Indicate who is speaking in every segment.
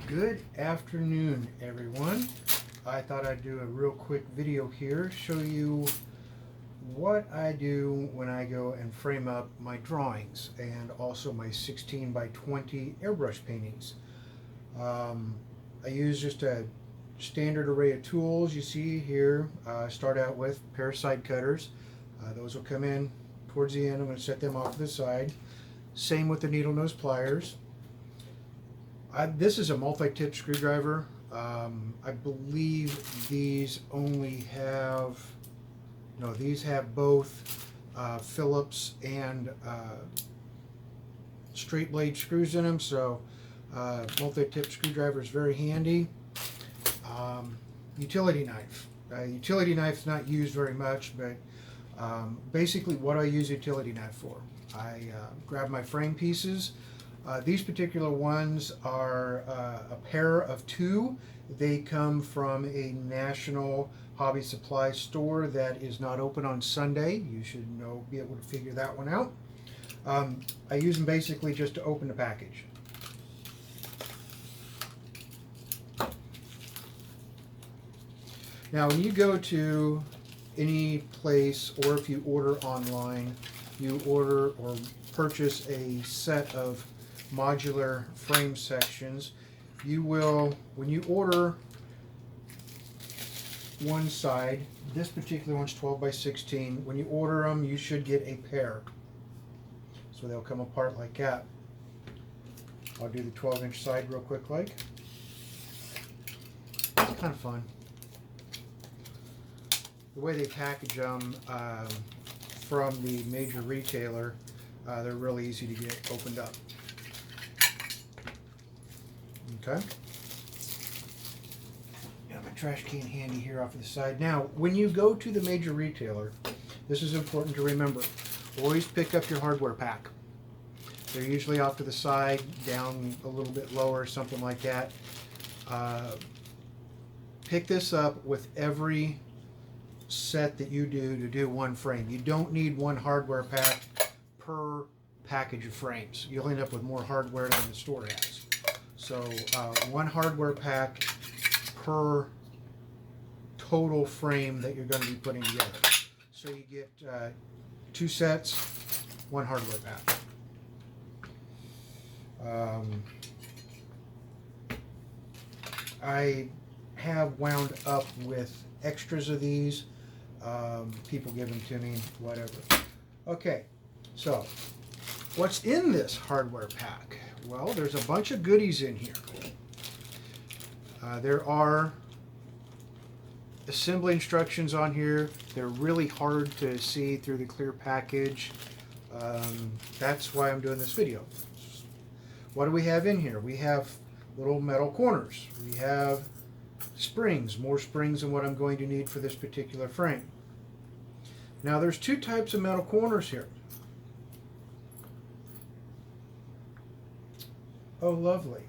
Speaker 1: Good afternoon, everyone. I thought I'd do a real quick video here, show you what I do when I go and frame up my drawings and also my 16 by 20 airbrush paintings. I use just a standard array of tools you see here. Start out with pair of side cutters. Those will come in towards the end. I'm going to set them off to the side. Same with the needle nose pliers. This is a multi-tip screwdriver. I believe these only have, no, these have both Phillips and straight blade screws in them, so multi-tip screwdriver is very handy. Utility knife. Utility knife's not used very much, but basically what I use utility knife for. I grab my frame pieces. These particular ones are a pair of two. They come from a national hobby supply store that is not open on Sunday. You should be able to figure that one out. I use them basically just to open the package. Now, when you go to any place, or if you order online, you order or purchase a set of modular frame sections, you will, when you order one side, this particular one's 12 by 16, when you order them you should get a pair, so they'll come apart like that. I'll do the 12-inch side real quick, like it's kind of fun the way they package them from the major retailer. They're really easy to get opened up. Okay. Got my trash can handy here off to the side. Now, when you go to the major retailer, this is important to remember. Always pick up your hardware pack. They're usually off to the side, down a little bit lower, something like that. Pick this up with every set that you do to do one frame. You don't need one hardware pack per package of frames. You'll end up with more hardware than the store has. So one hardware pack per total frame that you're going to be putting together. So you get two sets, one hardware pack. I have wound up with extras of these. People give them to me, whatever. Okay, so what's in this hardware pack? Well, there's a bunch of goodies in here. There are assembly instructions on here. They're really hard to see through the clear package. That's why I'm doing this video. What do we have in here? We have little metal corners. We have springs, more springs than what I'm going to need for this particular frame. Now, there's two types of metal corners here. Oh, lovely.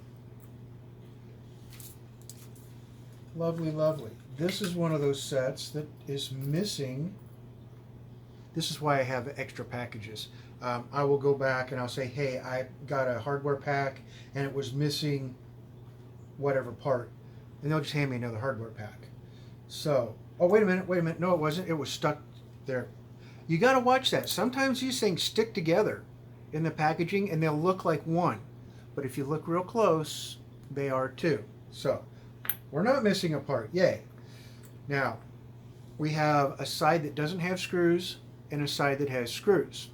Speaker 1: Lovely, lovely. This is one of those sets that is missing. This is why I have extra packages. I will go back and I'll say, hey, I got a hardware pack and it was missing whatever part. And they'll just hand me another hardware pack. So, oh, wait a minute. No, it wasn't. It was stuck there. You got to watch that. Sometimes these things stick together in the packaging and they'll look like one. But if you look real close, they are two. So, we're not missing a part. Yay. Now, we have a side that doesn't have screws and a side that has screws.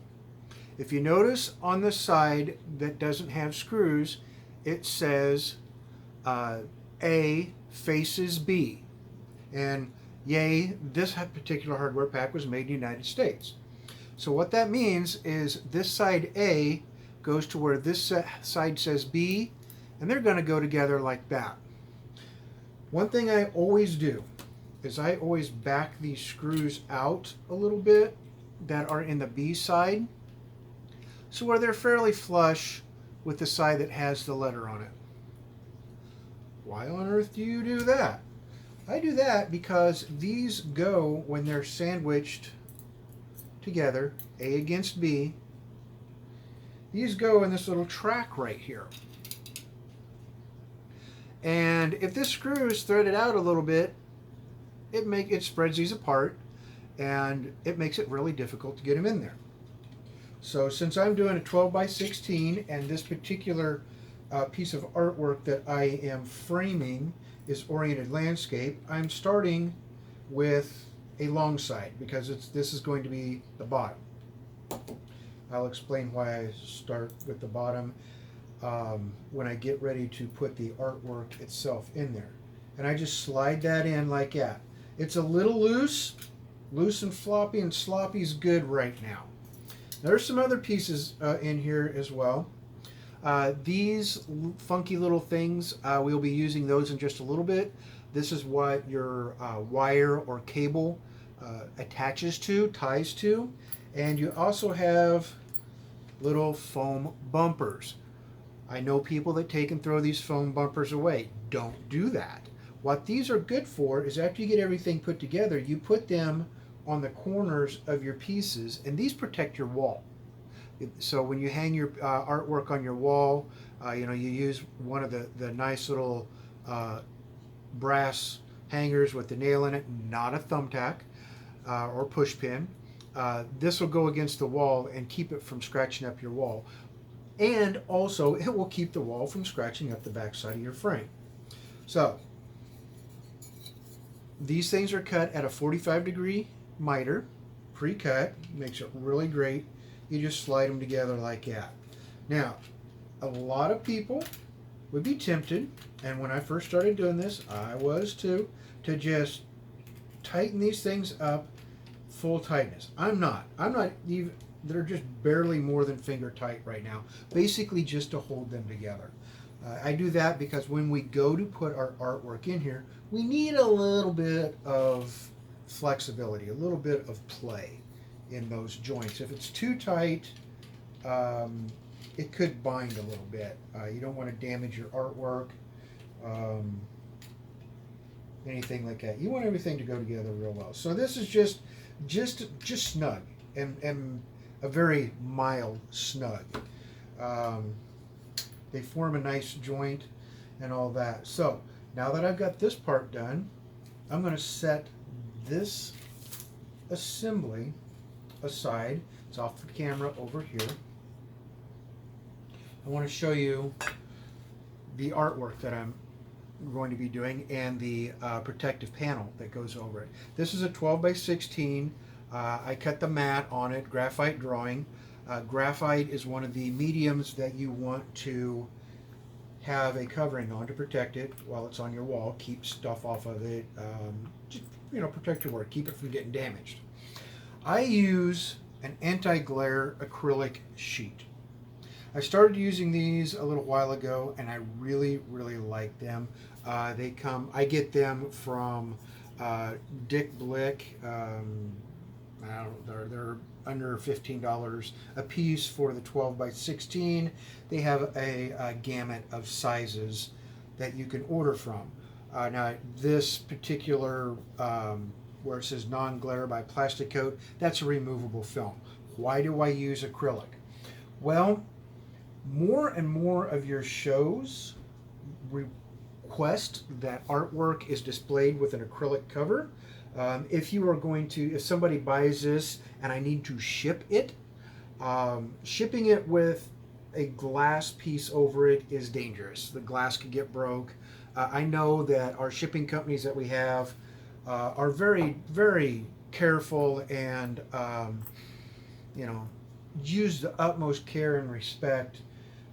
Speaker 1: If you notice on the side that doesn't have screws, it says A faces B. And yay, this particular hardware pack was made in the United States. So what that means is this side A goes to where this side says B, and they're going to go together like that. One thing I always do is I always back these screws out a little bit that are in the B side, so where they're fairly flush with the side that has the letter on it. Why on earth do you do that? I do that because these go, when they're sandwiched together, A against B, these go in this little track right here. And if this screw is threaded out a little bit, it spreads these apart, and it makes it really difficult to get them in there. So since I'm doing a 12 by 16, and this particular piece of artwork that I am framing is oriented landscape, I'm starting with a long side because this is going to be the bottom. I'll explain why I start with the bottom when I get ready to put the artwork itself in there. And I just slide that in like that. It's a little loose and floppy, and sloppy is good right now. There's some other pieces in here as well. These funky little things, we'll be using those in just a little bit. This is what your wire or cable attaches to, ties to. And you also have little foam bumpers. I know people that take and throw these foam bumpers away. Don't do that. What these are good for is after you get everything put together, you put them on the corners of your pieces, and these protect your wall. So when you hang your artwork on your wall, you use one of the nice little brass hangers with the nail in it, not a thumbtack or push pin. This will go against the wall and keep it from scratching up your wall. And also, it will keep the wall from scratching up the backside of your frame. So, these things are cut at a 45-degree miter, pre-cut, makes it really great. You just slide them together like that. Now, a lot of people would be tempted, and when I first started doing this, I was too, to just tighten these things up full tightness. I'm not even, they're just barely more than finger tight right now, basically just to hold them together. I do that because when we go to put our artwork in here, we need a little bit of flexibility, a little bit of play in those joints. If it's too tight, it could bind a little bit. You don't want to damage your artwork, anything like that. You want everything to go together real well. So this is just snug and a very mild snug. They form a nice joint and all that. So now that I've got this part done, I'm going to set this assembly aside. It's off the camera over here. I want to show you the artwork that I'm going to be doing and the protective panel that goes over it. This is a 12 by 16. I cut the mat on it, graphite drawing. Graphite is one of the mediums that you want to have a covering on to protect it while it's on your wall. Keep stuff off of it. Just, protect your work. Keep it from getting damaged. I use an anti-glare acrylic sheet. I started using these a little while ago, and I really, really like them. I get them from Dick Blick. They're under $15 a piece for the 12 by 16. They have a gamut of sizes that you can order from. Now, this particular, where it says non-glare by Plastic Coat, that's a removable film. Why do I use acrylic? Well, more and more of your shows request that artwork is displayed with an acrylic cover. If somebody buys this and I need to ship it, shipping it with a glass piece over it is dangerous. The glass could get broke. I know that our shipping companies that we have are very, very careful and use the utmost care and respect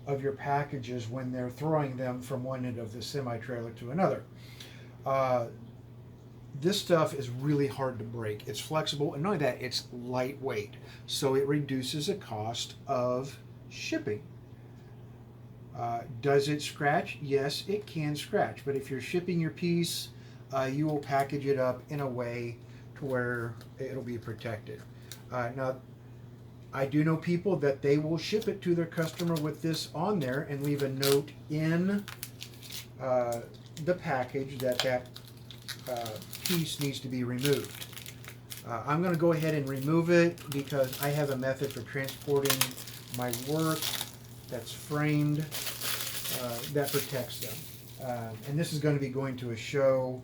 Speaker 1: of your packages when they're throwing them from one end of the semi-trailer to another. This stuff is really hard to break. It's flexible, and not only that, it's lightweight, so it reduces the cost of shipping. Does it scratch? Yes, it can scratch, but if you're shipping your piece, you will package it up in a way to where it'll be protected. Now, I do know people that they will ship it to their customer with this on there and leave a note in the package that piece needs to be removed. I'm going to go ahead and remove it because I have a method for transporting my work that's framed that protects them. And this is going to be going to a show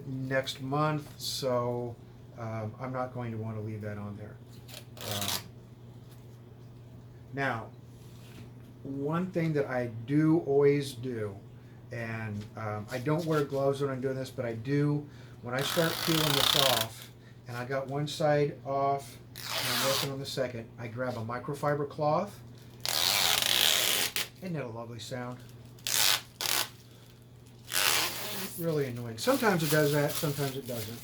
Speaker 1: next month, so I'm not going to want to leave that on there. Now, one thing that I do always do, and I don't wear gloves when I'm doing this, but I do when I start peeling this off, and I got one side off, and I'm working on the second, I grab a microfiber cloth. Isn't that a lovely sound? Really annoying. Sometimes it does that, sometimes it doesn't.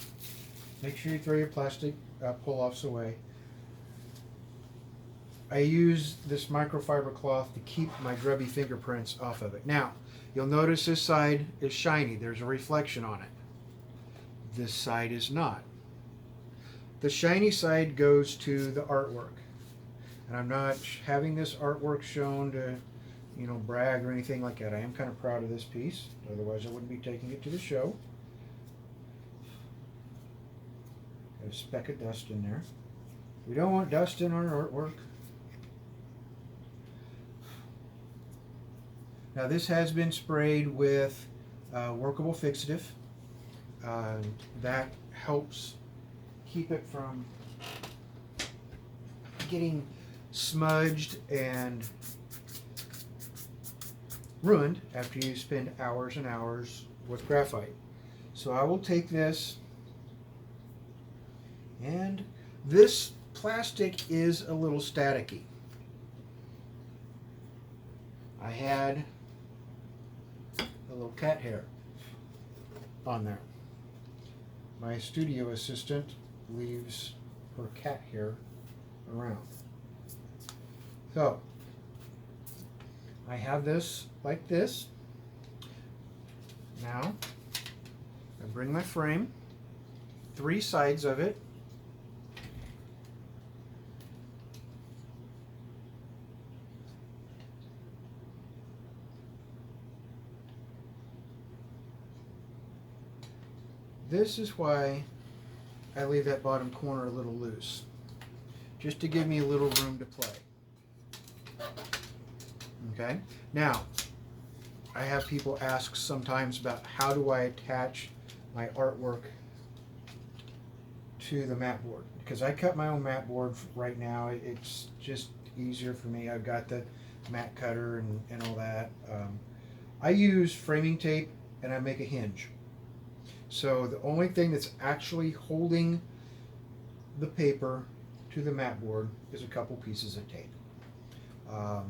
Speaker 1: Make sure you throw your plastic pull-offs away. I use this microfiber cloth to keep my grubby fingerprints off of it. Now, you'll notice this side is shiny. There's a reflection on it. This side is not. The shiny side goes to the artwork. And I'm not having this artwork shown to, you know, brag or anything like that. I am kind of proud of this piece. Otherwise, I wouldn't be taking it to the show. Got a speck of dust in there. We don't want dust in our artwork. Now this has been sprayed with workable fixative. That helps keep it from getting smudged and ruined after you spend hours and hours with graphite. So I will take this, and this plastic is a little staticky. I had a little cat hair on there. My studio assistant leaves her cat hair around. So I have this like this. Now I bring my frame, 3 sides of it. This is why I leave that bottom corner a little loose, just to give me a little room to play. Okay, now I have people ask sometimes about how do I attach my artwork to the mat board, because I cut my own mat board right now. It's just easier for me. I've got the mat cutter and all that. I use framing tape and I make a hinge. So the only thing that's actually holding the paper to the mat board is a couple pieces of tape. I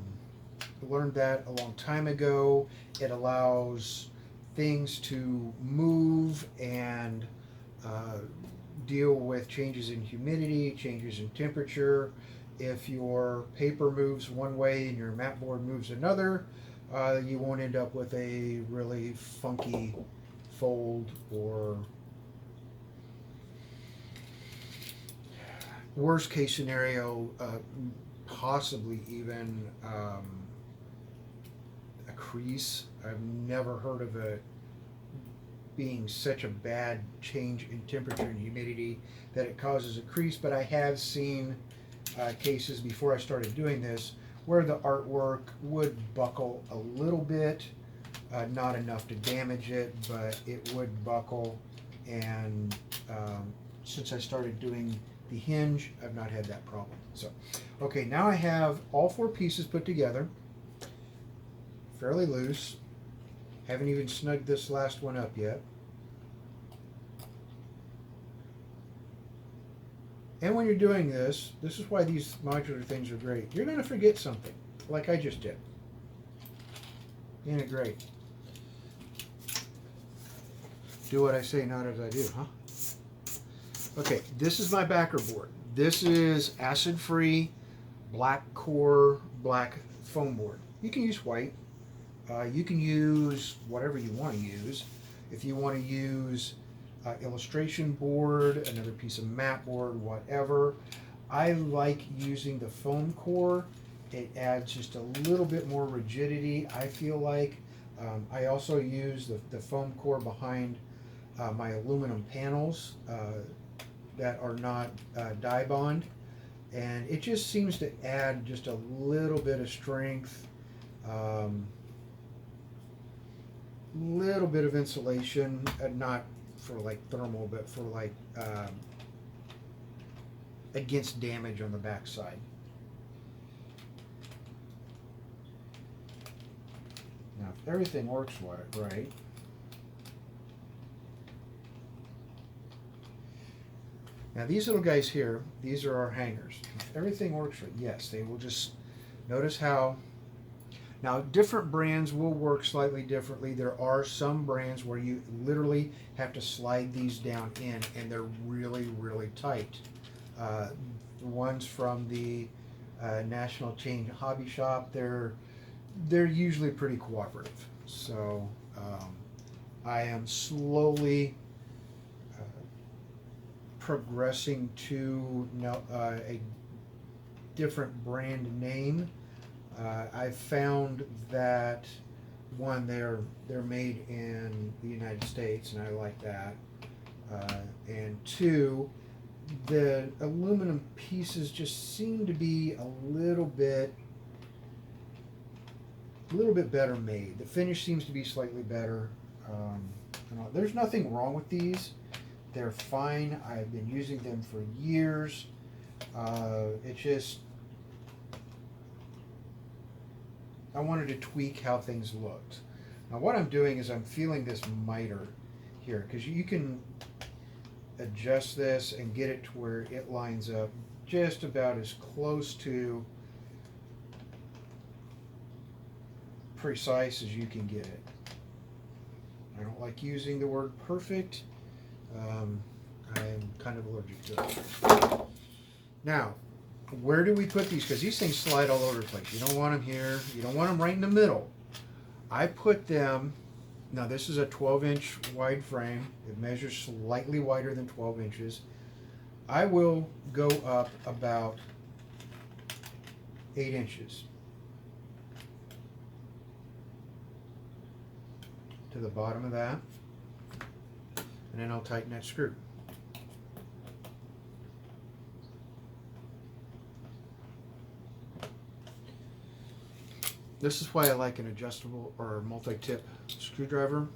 Speaker 1: learned that a long time ago. It allows things to move and deal with changes in humidity, changes in temperature. If your paper moves one way and your mat board moves another, you won't end up with a really funky fold, or worst case scenario, possibly even a crease. I've never heard of it being such a bad change in temperature and humidity that it causes a crease, but I have seen cases before I started doing this where the artwork would buckle a little bit. Not enough to damage it, but it would buckle. And since I started doing the hinge, I've not had that problem. So, okay, now I have all 4 pieces put together, fairly loose. Haven't even snugged this last one up yet. And when you're doing this, this is why these modular things are great. You're going to forget something, like I just did. Isn't it great? Do what I say, not as I do, huh? Okay, this is my backer board. This is acid-free, black core, black foam board. You can use white. You can use whatever you want to use. If you want to use illustration board, another piece of mat board, whatever. I like using the foam core. It adds just a little bit more rigidity, I feel like. I also use the foam core behind my aluminum panels that are not die bond, and it just seems to add just a little bit of strength. little bit of insulation, not for like thermal, but for like against damage on the back side. Now, if everything works right, now these little guys here, these are our hangers. If everything works right, yes, they will just, notice how, now different brands will work slightly differently. There are some brands where you literally have to slide these down in and they're really, really tight. The ones from the National Chain Hobby Shop, they're usually pretty cooperative. So I am slowly progressing to a different brand name. I've found that one, they're made in the United States, and I like that. And two, the aluminum pieces just seem to be a little bit better made. The finish seems to be slightly better. There's nothing wrong with these. They're fine. I've been using them for years. It's just, I wanted to tweak how things looked. Now what I'm doing is I'm feeling this miter here, because you can adjust this and get it to where it lines up just about as close to precise as you can get it. I don't like using the word perfect. I'm kind of allergic to it. Now, where do we put these? Because these things slide all over the place. You don't want them here. You don't want them right in the middle. I put them, now this is a 12-inch wide frame. It measures slightly wider than 12 inches. I will go up about 8 inches to the bottom of that, and then I'll tighten that screw. This is why I like an adjustable or multi-tip screwdriver.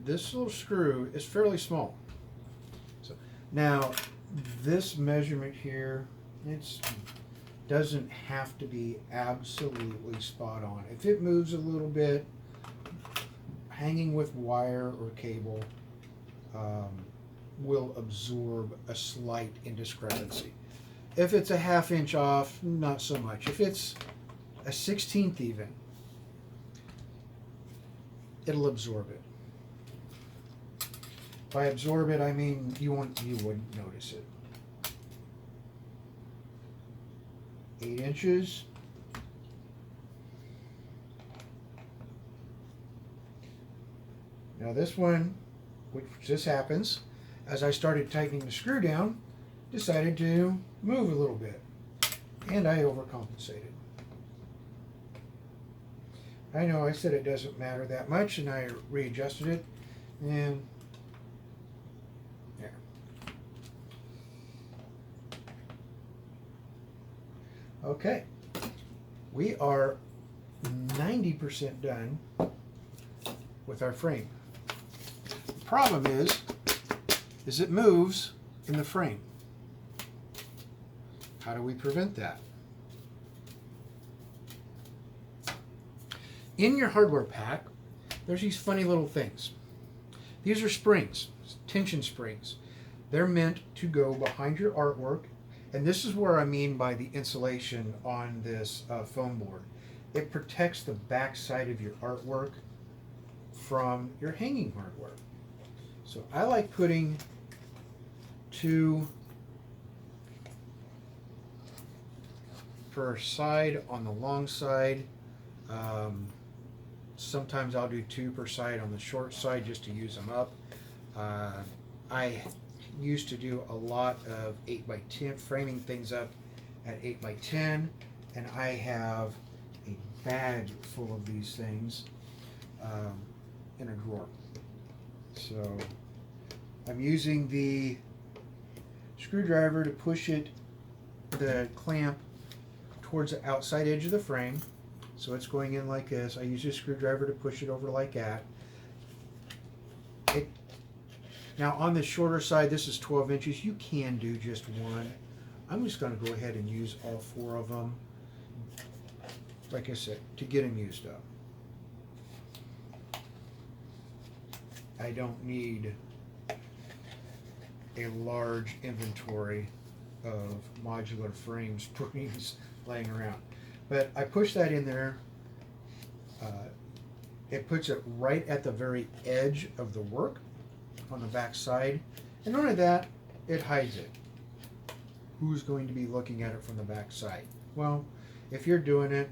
Speaker 1: This little screw is fairly small. So now this measurement here, it doesn't have to be absolutely spot on. If it moves a little bit, hanging with wire or cable will absorb a slight indiscrepancy. If it's a half inch off, not so much. If it's a 16th even, it'll absorb it. By absorb it, I mean you wouldn't notice it. 8 inches. Now this one, which just happens, as I started tightening the screw down, decided to move a little bit, and I overcompensated. I know I said it doesn't matter that much, and I readjusted it, and there. Okay, we are 90% done with our frame. The problem is it moves in the frame. How do we prevent that? In your hardware pack, there's these funny little things. These are springs, tension springs. They're meant to go behind your artwork, and this is where I mean by the insulation on this foam board. It protects the back side of your artwork from your hanging hardware. So I like putting two per side on the long side. Sometimes I'll do 2 per side on the short side just to use them up. I used to do a lot of 8x10, framing things up at 8x10, and I have a bag full of these things in a drawer. So I'm using the screwdriver to push the clamp towards the outside edge of the frame. So it's going in like this. I use a screwdriver to push it over like that. It, now on the shorter side, this is 12 inches. You can do just one. I'm just going to go ahead and use all 4 of them, like I said, to get them used up. I don't need a large inventory of modular frame springs laying around. But I push that in there. It puts it right at the very edge of the work on the back side. And not only that, it hides it. Who's going to be looking at it from the back side? Well, if you're doing it,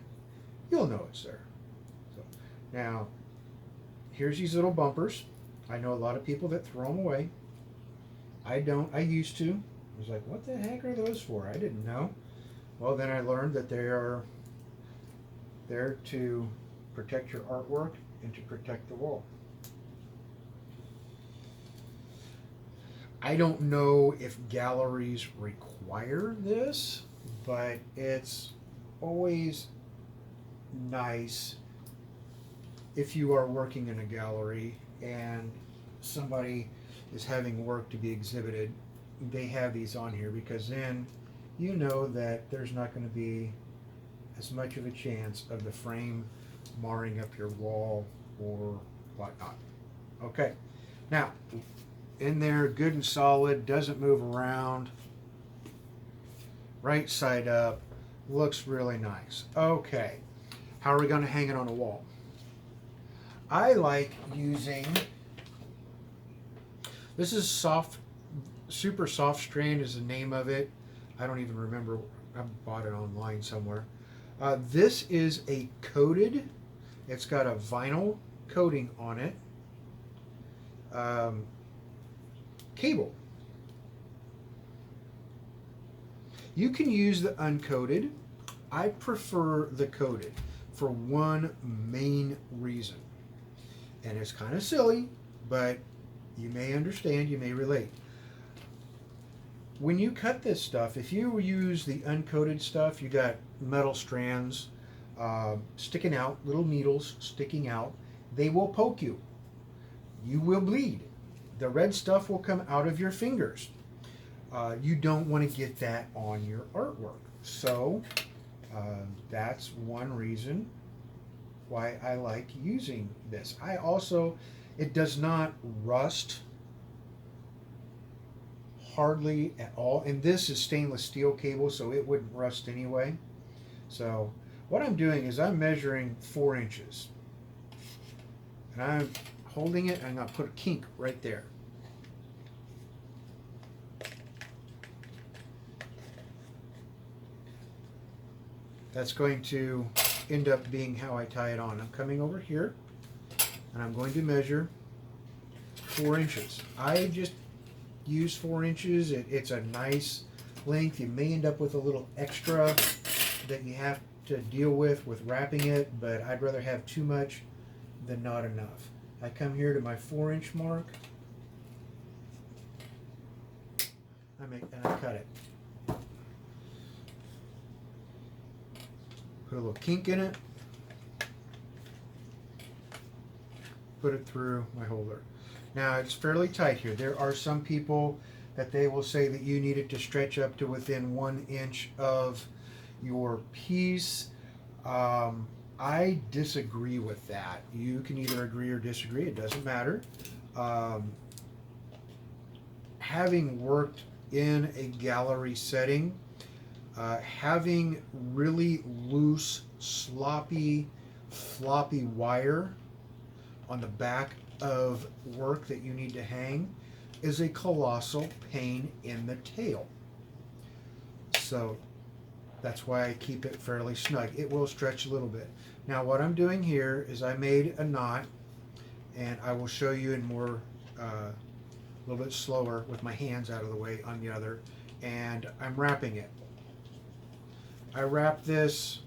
Speaker 1: you'll know it's there. So, now, here's these little bumpers. I know a lot of people that throw them away. I don't. I used to. I was like, what the heck are those for? I didn't know. Well, then I learned that they are there to protect your artwork and to protect the wall. I don't know if galleries require this, but it's always nice if you are working in a gallery and somebody is having work to be exhibited, they have these on here, because then you know that there's not going to be as much of a chance of the frame marring up your wall or whatnot. Okay, now in there, good and solid, doesn't move around, right side up, looks really nice. Okay, how are we going to hang it on a wall? I like using, this is soft, super soft strand is the name of it. I don't even remember, I bought it online somewhere. This is a coated, it's got a vinyl coating on it, cable. You can use the uncoated. I prefer the coated for one main reason. And it's kind of silly, but you may understand, you may relate. When you cut this stuff, if you use the uncoated stuff, you got metal strands sticking out, little needles sticking out. They will poke you. You will bleed. The red stuff will come out of your fingers. You don't want to get that on your artwork. So that's one reason why I like using this. I also, it does not rust hardly at all. And this is stainless steel cable, so it wouldn't rust anyway. So what I'm doing is I'm measuring 4 inches. And I'm holding it, and I'm going to put a kink right there. That's going to end up being how I tie it on. I'm coming over here, and I'm going to measure 4 inches. I just use 4 inches. It's a nice length. You may end up with a little extra that you have to deal with wrapping it, but I'd rather have too much than not enough. I come here to my 4-inch mark. I cut it. Put a little kink in it. Put it through my holder. Now it's fairly tight here. There are some people that they will say that you need it to stretch up to within 1 inch of your piece. I disagree with that. You can either agree or disagree. It doesn't matter. Having worked in a gallery setting, having really loose, sloppy, floppy wire on the back of work that you need to hang is a colossal pain in the tail. So that's why I keep it fairly snug. It will stretch a little bit. Now what I'm doing here is I made a knot, and I will show you in more, a little bit slower with my hands out of the way on the other, and I'm wrapping it. I wrap this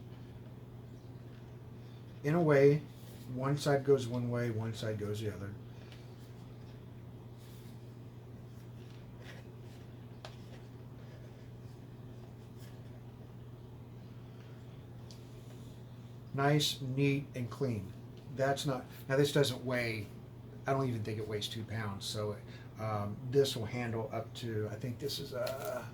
Speaker 1: in a way, one side goes one way, one side goes the other. Nice, neat, and clean. That's not, now this doesn't weigh, I don't even think it weighs 2 pounds. So this will handle up to, I think this is a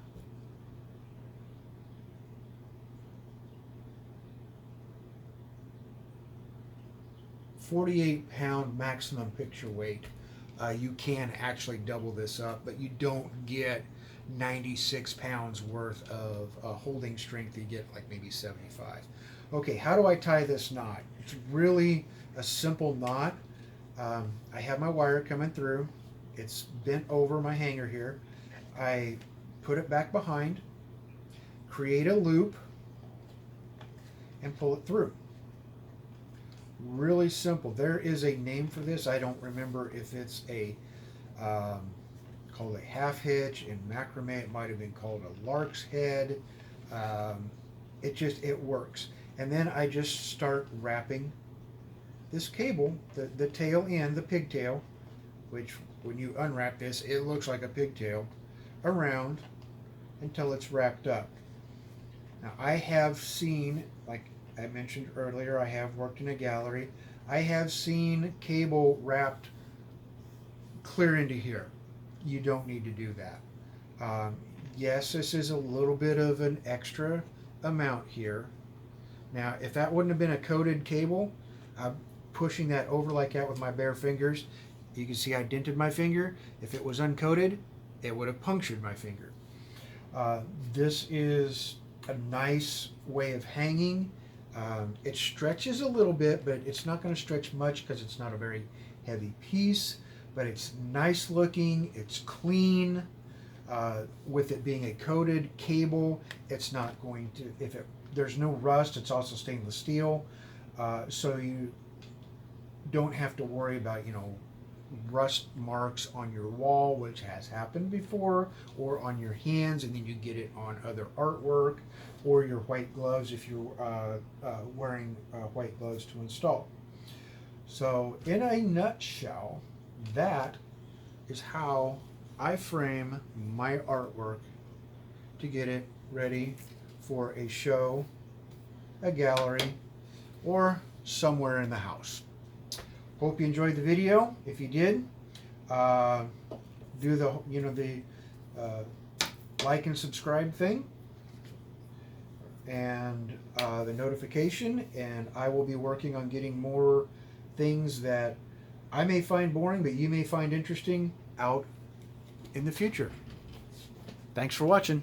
Speaker 1: 48-pound maximum picture weight. You can actually double this up, but you don't get 96 pounds worth of holding strength. You get like maybe 75. Okay, how do I tie this knot? It's really a simple knot. I have my wire coming through. It's bent over my hanger here. I put it back behind, create a loop, and pull it through. Really simple. There is a name for this. I don't remember if it's a called a half hitch. In macrame it might have been called a lark's head. It works. And then I just start wrapping this cable, the tail end, the pigtail, which when you unwrap this it looks like a pigtail, around until it's wrapped up. Now I have seen, like I mentioned earlier, I have worked in a gallery. I have seen cable wrapped clear into here. You don't need to do that. Yes, this is a little bit of an extra amount here. Now, if that wouldn't have been a coated cable, I'm pushing that over like that with my bare fingers. You can see I dented my finger. If it was uncoated, it would have punctured my finger. This is a nice way of hanging. It stretches a little bit, but it's not going to stretch much because it's not a very heavy piece. But it's nice looking, it's clean. With it being a coated cable, it's not going to, there's no rust. It's also stainless steel, so you don't have to worry about, rust marks on your wall, which has happened before, or on your hands, and then you get it on other artwork, or your white gloves if you're wearing white gloves to install. So in a nutshell, that is how I frame my artwork to get it ready for a show, a gallery, or somewhere in the house. Hope you enjoyed the video. If you did, do the like and subscribe thing, and the notification, and I will be working on getting more things that I may find boring but you may find interesting out in the future. Thanks for watching.